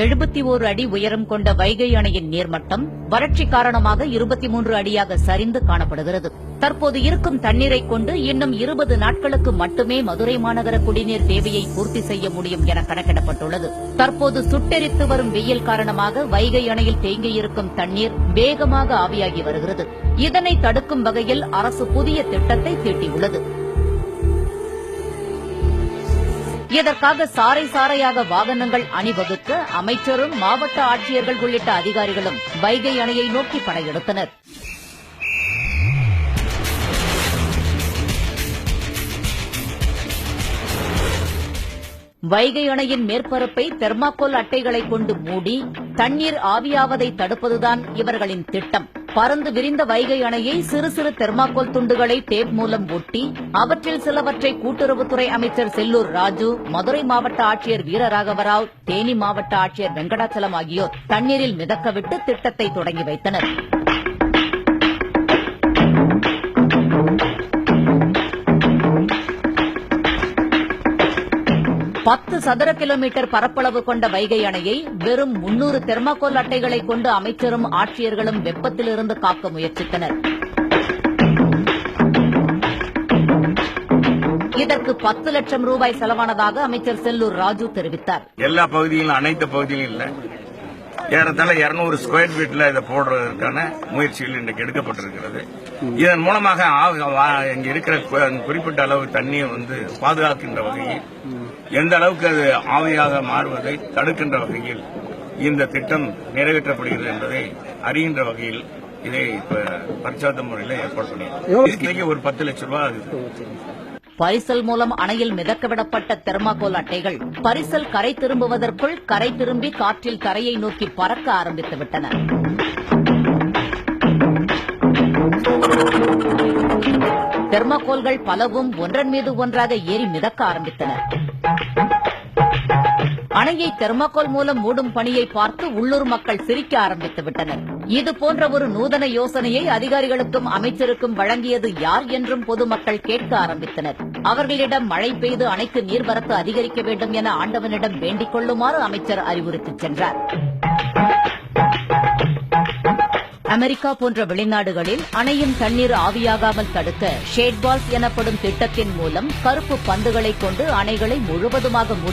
71 அடி உயரம் கொண்ட வைகை அணையின் நீர்மட்டம் வறட்சி காரணமாக 23 அடியாக சரிந்து காணப்படுகிறது. தற்போது இருக்கும் தண்ணீரை கொண்டு இன்னும் 20 நாட்களுக்கு மட்டுமே மதுரை மாநகர குடிநீர் தேவையை பூர்த்தி செய்ய முடியும் என கணக்கிடப்பட்டுள்ளது. தற்போது சுட்டெரித்து வரும் வெயில் காரணமாக வைகை அணையில் தேங்கியிருக்கும் தண்ணீர் வேகமாக ஆவியாகி வருகிறது. இதனை தடுக்கும் வகையில் அரசு புதிய திட்டத்தை தீட்டியுள்ளது. இதற்காக சாறை சாறையாக வாகனங்கள் அணிவகுக்க அமைச்சரும் மாவட்ட ஆட்சியர்கள் உள்ளிட்ட அதிகாரிகளும் வைகை அணையை நோக்கி படையெடுத்தனர். வைகை அணையின் மேற்பரப்பை தெர்மாக்கோல் அட்டைகளை கொண்டு மூடி தண்ணீர் ஆவியாவதை தடுப்பதுதான் இவர்களின் திட்டம். பறந்து விரிந்த வைகை அணையை சிறு சிறு தெர்மாக்கோல் துண்டுகளை டேப் மூலம் ஒட்டி அவற்றில் சிலவற்றை கூட்டுறவுத்துறை அமைச்சர் செல்லூர் ராஜு, மதுரை மாவட்ட ஆட்சியர் வீரராகவராவ், தேனி மாவட்ட ஆட்சியர் வெங்கடாச்சலம் ஆகியோர் தண்ணீரில் மிதக்கவிட்டு திட்டத்தை தொடங்கி வைத்தனர். பத்து சதுர கிலோமீட்டர் பரப்பளவு கொண்ட வைகை அணையை வெறும் 300 தெர்மாக்கோல் அட்டைகளை கொண்டு அமைச்சரும் ஆட்சியர்களும் வெப்பத்திலிருந்து காக்க முயற்சித்தனர். இதற்கு 10 லட்சம் ரூபாய் செலவானதாக அமைச்சர் செல்லூர் ராஜு தெரிவித்தார். எல்லா பகுதியிலும் அனைத்து பகுதியிலும் இல்ல, ஏறத்தாழ 200 ஸ்கொயர் ஃபீட்ல இதை போடுறதற்கான முயற்சிகள் இன்றைக்கு எடுக்கப்பட்டிருக்கிறது. இதன் மூலமாக இங்க இருக்கிற குறிப்பிட்ட அளவு தண்ணியை பாதுகாக்கின்ற வகையில், எந்த அளவுக்கு அது ஆவியாக மாறுவதை தடுக்கின்ற வகையில் இந்த திட்டம் நிறைவேற்றப்படுகிறது என்பதை அறிகின்ற வகையில் இதை பரிச்சார்த்த முறையில் ஏற்பாடு பண்ணியிருக்கோம். ஒரு 10 லட்சம் ரூபாய் ஆகுது. பரிசல் மூலம் அணையில் மிதக்கவிடப்பட்ட தெர்மாக்கோல் அட்டைகள் பரிசல் கரை திரும்புவதற்குள் கரை திரும்பி காற்றில் தரையை நோக்கி பறக்க ஆரம்பித்துவிட்டன. தெர்மாக்கோல்கள் பலவும் ஒன்றன் மீது ஒன்றாக ஏறி மிதக்க ஆரம்பித்தன. அணையை தெர்மாக்கோல் மூலம் மூடும் பணியை பார்த்து உள்ளூர் மக்கள் சிரிக்க ஆரம்பித்துவிட்டனர். இதுபோன்ற ஒரு நூதன யோசனையை அதிகாரிகளுக்கும் அமைச்சருக்கும் வழங்கியது யார் என்றும் பொதுமக்கள் கேட்க ஆரம்பித்தனர். அவர்களிடம் மழை பெய்து அணைக்கு நீர்வரத்து அதிகரிக்க வேண்டும் என ஆண்டவனிடம் வேண்டிக் கொள்ளுமாறு அமைச்சர் அறிவுறுத்திச் சென்றார். அமெரிக்கா போன்ற வெளிநாடுகளில் அணையின் தண்ணீர் ஆவியாகாமல் தடுக்க ஷேட் பால்ஸ் எனப்படும் திட்டத்தின் மூலம் கருப்பு பந்துகளை கொண்டு அணைகளை முழுவதுமாக மூடி